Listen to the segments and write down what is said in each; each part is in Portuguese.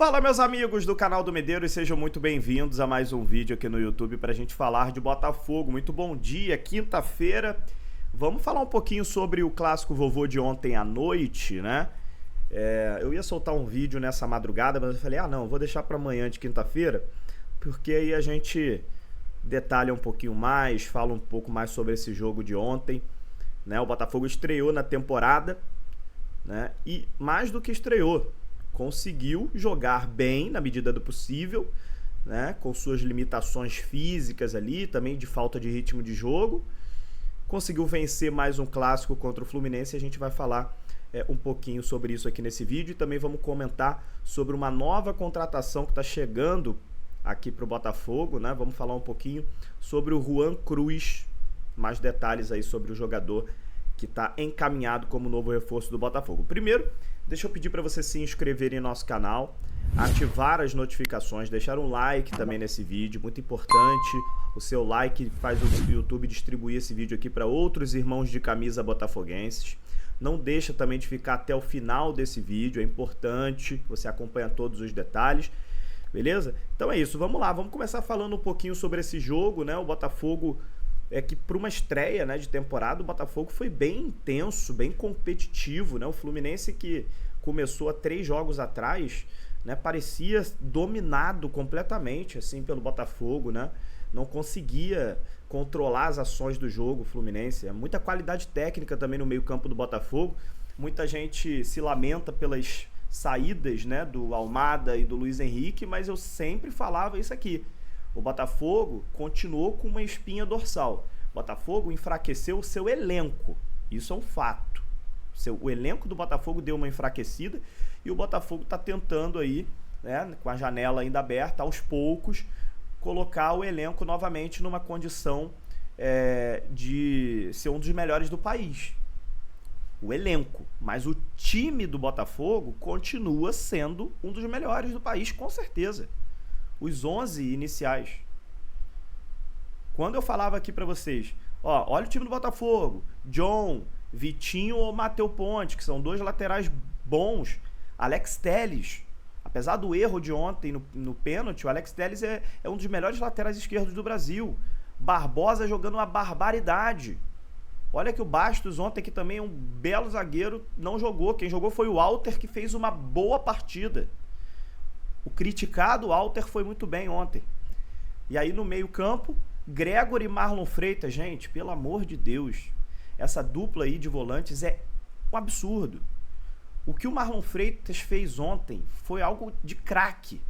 Fala, meus amigos do canal do Medeiros, sejam muito bem-vindos a mais um vídeo aqui no YouTube para a gente falar de Botafogo. Muito bom dia, quinta-feira. Vamos falar um pouquinho sobre o clássico vovô de ontem à noite, né? Eu ia soltar um vídeo nessa madrugada, mas eu falei, não, vou deixar para amanhã de quinta-feira, porque aí a gente detalha um pouquinho mais, fala um pouco mais sobre esse jogo de ontem, né? O Botafogo estreou na temporada, né? E mais do que estreou, conseguiu jogar bem na medida do possível, né, com suas limitações físicas ali, também de falta de ritmo de jogo. Conseguiu vencer mais um clássico contra o Fluminense e a gente vai falar um pouquinho sobre isso aqui nesse vídeo. E também vamos comentar sobre uma nova contratação que está chegando aqui para o Botafogo, né? Vamos falar um pouquinho sobre o Juan Cruz, mais detalhes aí sobre o jogador que está encaminhado como novo reforço do Botafogo. Primeiro, deixa eu pedir para você se inscrever em nosso canal, ativar as notificações, deixar um like também nesse vídeo, muito importante. O seu like faz o YouTube distribuir esse vídeo aqui para outros irmãos de camisa botafoguenses. Não deixa também de ficar até o final desse vídeo, é importante, você acompanha todos os detalhes, beleza? Então é isso, vamos lá, vamos começar falando um pouquinho sobre esse jogo, né? O Botafogo que para uma estreia, né, de temporada, o Botafogo foi bem intenso, bem competitivo, né? O Fluminense, que começou há 3 jogos atrás, né, parecia dominado completamente assim pelo Botafogo, né? Não conseguia controlar as ações do jogo, o Fluminense. É muita qualidade técnica também no meio-campo do Botafogo. Muita gente se lamenta pelas saídas, né, do Almada e do Luiz Henrique, mas eu sempre falava isso aqui. O Botafogo continuou com uma espinha dorsal. O Botafogo enfraqueceu o seu elenco. Isso é um fato. O elenco do Botafogo deu uma enfraquecida e o Botafogo está tentando aí, né, com a janela ainda aberta, aos poucos, colocar o elenco novamente numa condição de ser um dos melhores do país. O elenco. Mas o time do Botafogo continua sendo um dos melhores do país, com certeza. Os 11 iniciais. Quando eu falava aqui pra vocês, olha o time do Botafogo, John, Vitinho ou Matheus Ponte, que são 2 laterais bons, Alex Telles, apesar do erro de ontem no pênalti, o Alex Telles é um dos melhores laterais esquerdos do Brasil. Barbosa jogando uma barbaridade. Olha que o Bastos ontem, que também é um belo zagueiro, não jogou. Quem jogou foi o Walter, que fez uma boa partida. O criticado Walter foi muito bem ontem. E aí no meio campo, Gregor e Marlon Freitas, gente, pelo amor de Deus. Essa dupla aí de volantes é um absurdo. O que o Marlon Freitas fez ontem foi algo de craque.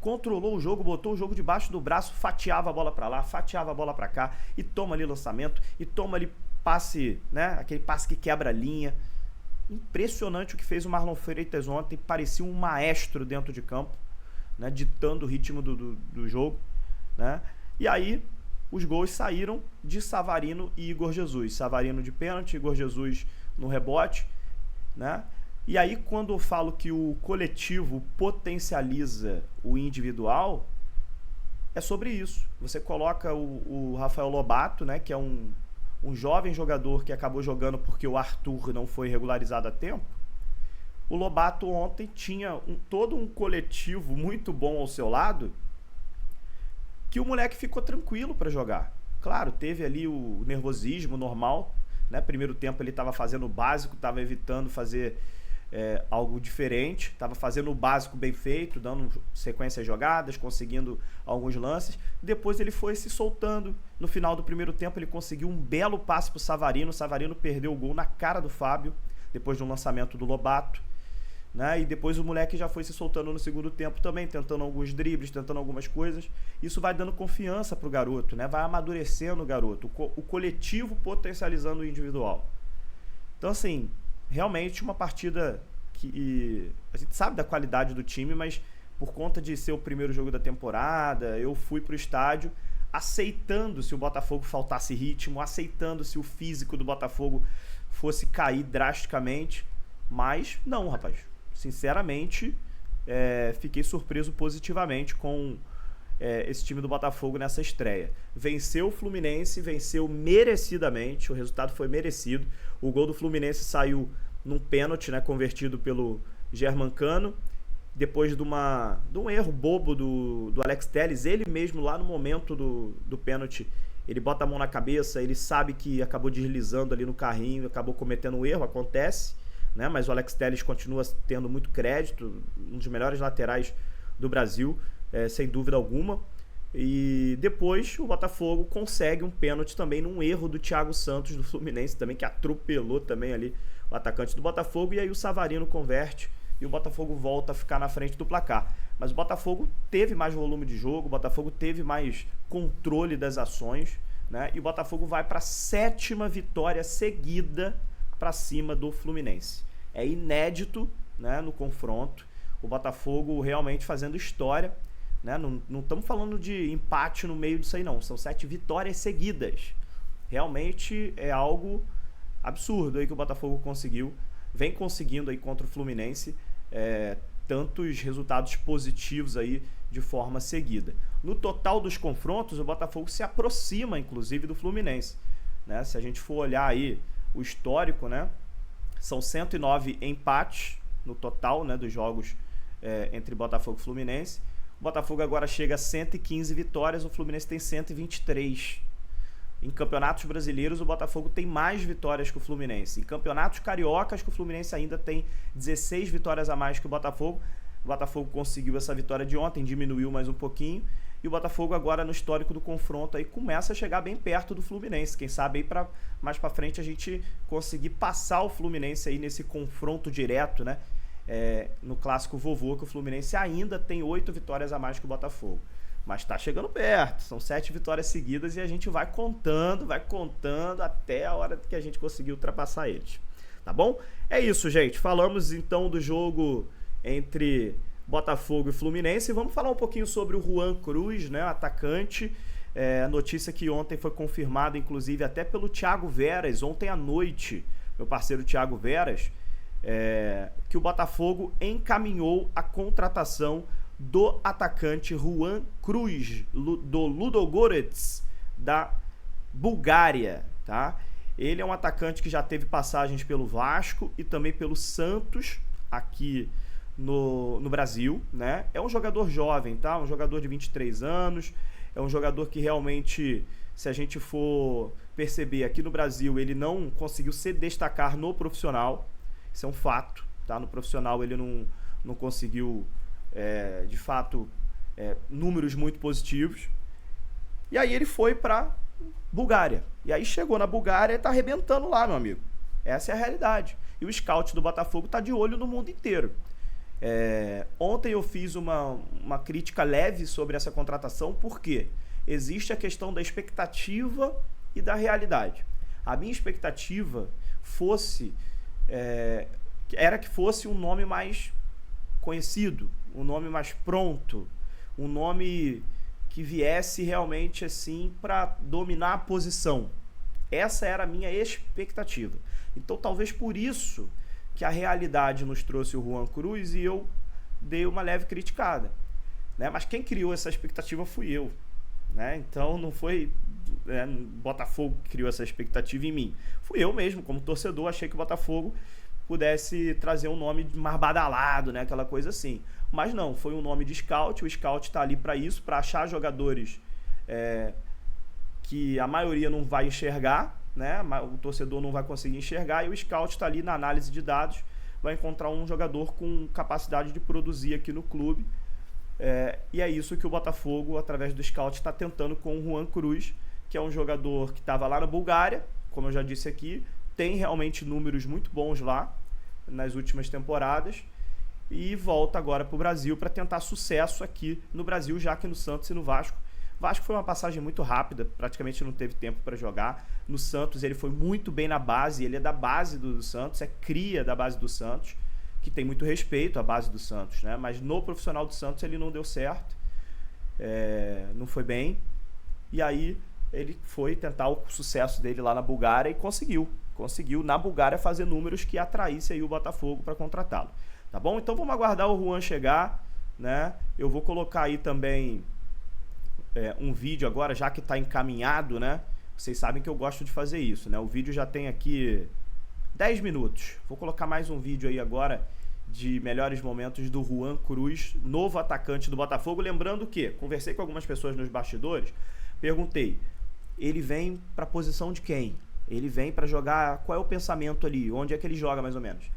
Controlou o jogo, botou o jogo debaixo do braço, fatiava a bola para lá, fatiava a bola para cá, e toma ali lançamento, e toma ali passe, né? Aquele passe que quebra a linha. Impressionante o que fez o Marlon Freitas ontem, parecia um maestro dentro de campo, né, ditando o ritmo do jogo, né? E aí os gols saíram de Savarino e Igor Jesus. Savarino de pênalti, Igor Jesus no rebote, né? E aí quando eu falo que o coletivo potencializa o individual, é sobre isso. Você coloca o Rafael Lobato, né, que é um jovem jogador que acabou jogando porque o Arthur não foi regularizado a tempo. O Lobato ontem tinha todo um coletivo muito bom ao seu lado, que o moleque ficou tranquilo para jogar. Claro, teve ali o nervosismo normal, né? Primeiro tempo ele estava fazendo o básico, estava evitando fazer algo diferente, estava fazendo o básico bem feito, dando sequência de jogadas, conseguindo alguns lances. Depois ele foi se soltando. No final do primeiro tempo ele conseguiu um belo passe para o Savarino. O Savarino perdeu o gol na cara do Fábio, depois de um lançamento do Lobato, né? E depois o moleque já foi se soltando no segundo tempo também, tentando alguns dribles, tentando algumas coisas. Isso vai dando confiança para o garoto, né? Vai amadurecendo o garoto, o coletivo potencializando o individual. Então, assim, realmente uma partida que a gente sabe da qualidade do time, mas por conta de ser o primeiro jogo da temporada, eu fui pro estádio aceitando se o Botafogo faltasse ritmo, aceitando se o físico do Botafogo fosse cair drasticamente, mas não, rapaz. Sinceramente, fiquei surpreso positivamente com esse time do Botafogo nessa estreia. Venceu o Fluminense, venceu merecidamente, o resultado foi merecido. O gol do Fluminense saiu num pênalti, né, convertido pelo Germancano, depois de um erro bobo do Alex Telles, ele mesmo lá no momento do pênalti, ele bota a mão na cabeça, ele sabe que acabou deslizando ali no carrinho, acabou cometendo um erro, acontece, né? Mas o Alex Telles continua tendo muito crédito, um dos melhores laterais do Brasil, sem dúvida alguma. E depois o Botafogo consegue um pênalti também num erro do Thiago Santos do Fluminense também, que atropelou também ali o atacante do Botafogo, e aí o Savarino converte e o Botafogo volta a ficar na frente do placar. Mas o Botafogo teve mais volume de jogo, o Botafogo teve mais controle das ações, né? E o Botafogo vai para a 7ª vitória seguida para cima do Fluminense. É inédito, né, no confronto. O Botafogo realmente fazendo história, né? Não estamos falando de empate no meio disso aí, não. São 7 vitórias seguidas. Realmente é algo absurdo aí que o Botafogo conseguiu. Vem conseguindo aí contra o Fluminense tantos resultados positivos aí de forma seguida. No total dos confrontos, o Botafogo se aproxima, inclusive, do Fluminense, né? Se a gente for olhar aí o histórico, né, são 109 empates no total, né, dos jogos entre Botafogo e Fluminense. O Botafogo agora chega a 115 vitórias, o Fluminense tem 123. Em campeonatos brasileiros, o Botafogo tem mais vitórias que o Fluminense. Em campeonatos cariocas, que o Fluminense ainda tem 16 vitórias a mais que o Botafogo. O Botafogo conseguiu essa vitória de ontem, diminuiu mais um pouquinho. E o Botafogo agora, no histórico do confronto, aí começa a chegar bem perto do Fluminense. Quem sabe aí mais pra frente a gente conseguir passar o Fluminense aí nesse confronto direto, né? No clássico vovô, que o Fluminense ainda tem 8 vitórias a mais que o Botafogo. Mas tá chegando perto, são 7 vitórias seguidas e a gente vai contando até a hora que a gente conseguir ultrapassar eles. Tá bom? É isso, gente. Falamos então do jogo entre Botafogo e Fluminense. Vamos falar um pouquinho sobre o Juan Cruz, né, atacante. A notícia que ontem foi confirmada, inclusive, até pelo Thiago Veras, ontem à noite, meu parceiro Thiago Veras, que o Botafogo encaminhou a contratação do atacante Juan Cruz, do Ludogorets, da Bulgária, tá? Ele é um atacante que já teve passagens pelo Vasco e também pelo Santos, aqui no Brasil, né? É um jogador jovem, tá? Um jogador de 23 anos, é um jogador que realmente, se a gente for perceber, aqui no Brasil, ele não conseguiu se destacar no profissional, isso é um fato, tá? No profissional ele não conseguiu de fato números muito positivos, e aí ele foi para Bulgária, e aí chegou na Bulgária e tá arrebentando lá, meu amigo. Essa é a realidade, e o scout do Botafogo tá de olho no mundo inteiro. Ontem eu fiz uma crítica leve sobre essa contratação, porque existe a questão da expectativa e da realidade. A minha expectativa era que fosse um nome mais conhecido, um nome mais pronto, um nome que viesse realmente assim para dominar a posição. Essa era a minha expectativa. Então talvez por isso que a realidade nos trouxe o Juan Cruz e eu dei uma leve criticada, né? Mas quem criou essa expectativa fui eu, né? Então não foi Botafogo que criou essa expectativa em mim. Fui eu mesmo, como torcedor, achei que o Botafogo pudesse trazer um nome mais badalado, né? Aquela coisa assim. Mas não, foi um nome de scout. O scout está ali para isso, para achar jogadores que a maioria não vai enxergar, né? O torcedor não vai conseguir enxergar, e o scout está ali na análise de dados, vai encontrar um jogador com capacidade de produzir aqui no clube. E é isso que o Botafogo, através do scout, está tentando com o Juan Cruz, que é um jogador que estava lá na Bulgária, como eu já disse aqui, tem realmente números muito bons lá nas últimas temporadas, e volta agora para o Brasil para tentar sucesso aqui no Brasil, já que no Santos e no Vasco. O Vasco foi uma passagem muito rápida, praticamente não teve tempo para jogar. No Santos ele foi muito bem na base, ele é da base do Santos, é cria da base do Santos, que tem muito respeito à base do Santos, né? Mas no profissional do Santos ele não deu certo, não foi bem, e aí ele foi tentar o sucesso dele lá na Bulgária e conseguiu na Bulgária fazer números que atraísse aí o Botafogo para contratá-lo. Tá bom? Então vamos aguardar o Juan chegar, né? Eu vou colocar aí também um vídeo agora, já que está encaminhado, né? Vocês sabem que eu gosto de fazer isso, né? O vídeo já tem aqui 10 minutos. Vou colocar mais um vídeo aí agora de melhores momentos do Juan Cruz, novo atacante do Botafogo. Lembrando que, conversei com algumas pessoas nos bastidores, perguntei, ele vem para a posição de quem? Ele vem para jogar, qual é o pensamento ali? Onde é que ele joga mais ou menos?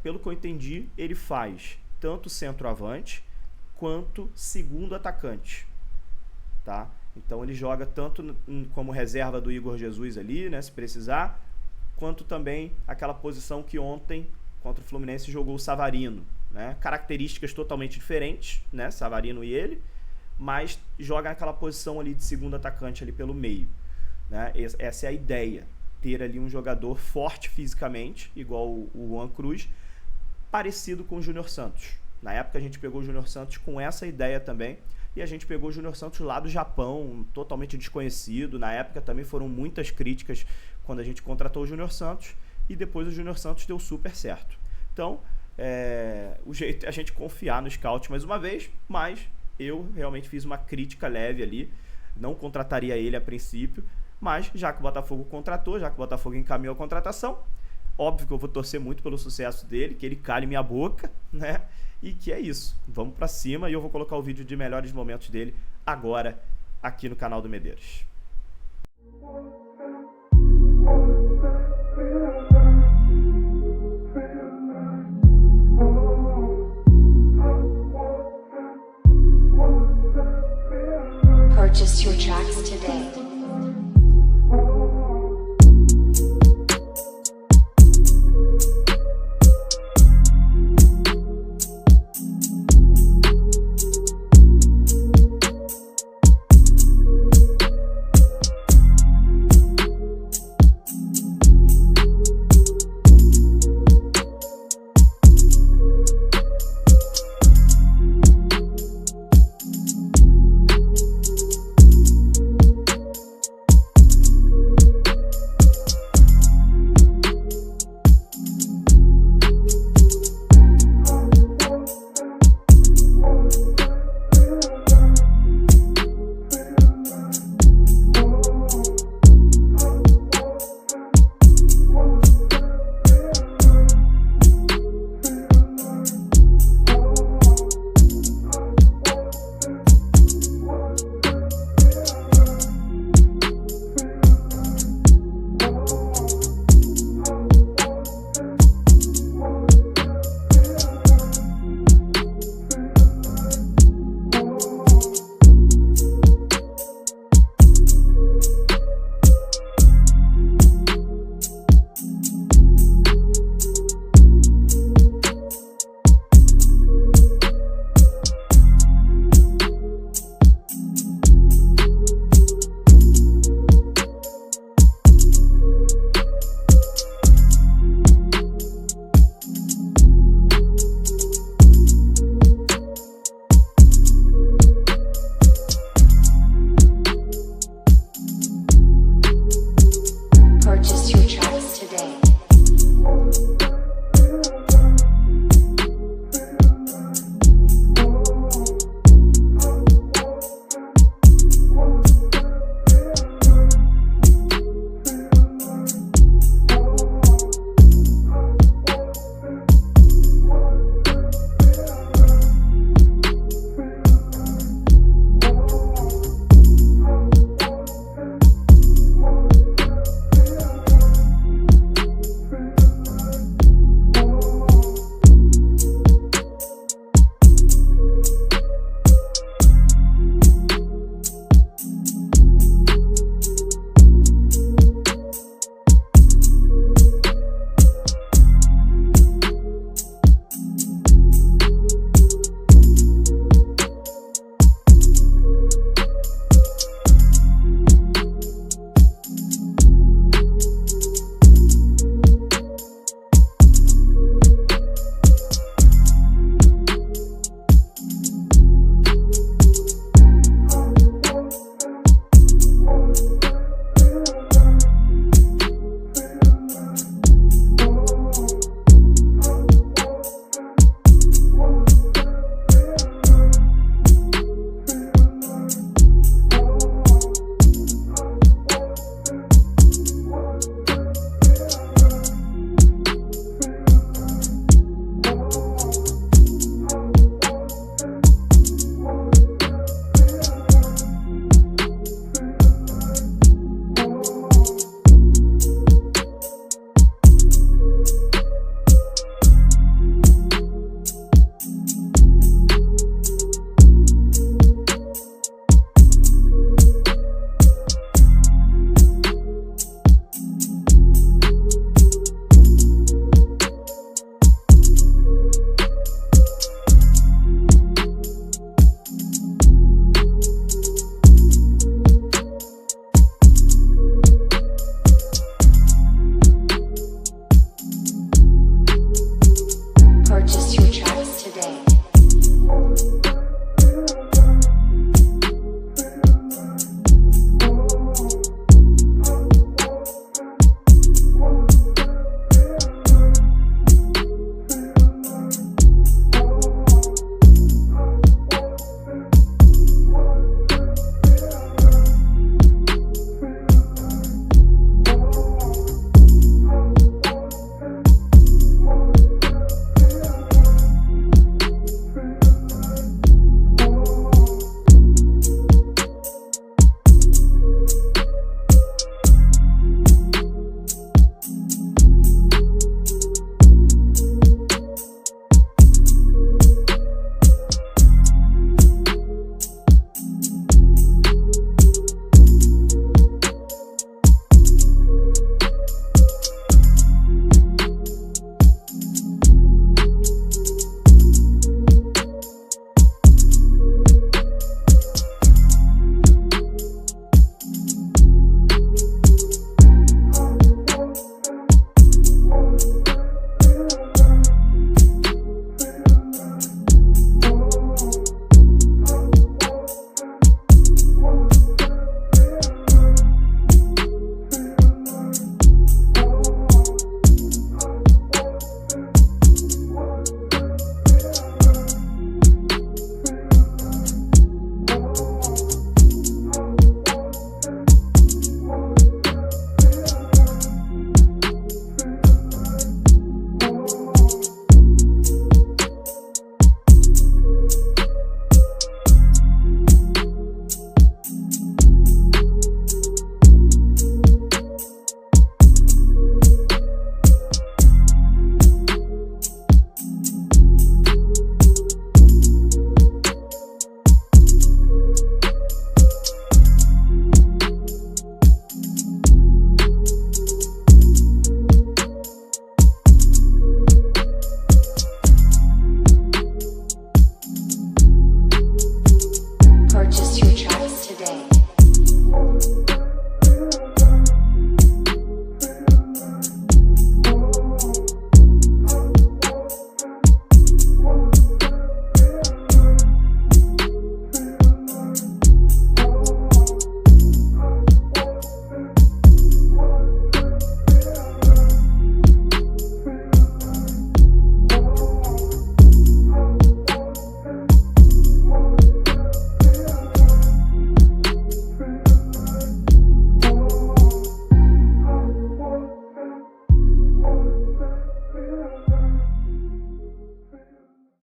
Pelo que eu entendi, ele faz tanto centroavante quanto segundo atacante, tá? Então ele joga tanto como reserva do Igor Jesus ali, né, se precisar, quanto também aquela posição que ontem contra o Fluminense jogou o Savarino, né? Características totalmente diferentes, né, Savarino e ele, mas joga naquela posição ali de segundo atacante ali pelo meio, né? Essa é a ideia, ter ali um jogador forte fisicamente, igual o Juan Cruz, parecido com o Júnior Santos. Na época a gente pegou o Júnior Santos com essa ideia também, e a gente pegou o Júnior Santos lá do Japão, totalmente desconhecido. Na época também foram muitas críticas quando a gente contratou o Júnior Santos, e depois o Júnior Santos deu super certo. Então, o jeito é a gente confiar no scout mais uma vez, mas eu realmente fiz uma crítica leve ali, não contrataria ele a princípio, mas já que o Botafogo contratou, já que o Botafogo encaminhou a contratação, óbvio que eu vou torcer muito pelo sucesso dele, que ele cale minha boca, né? E que é isso, vamos pra cima, e eu vou colocar o vídeo de melhores momentos dele agora aqui no canal do Medeiros.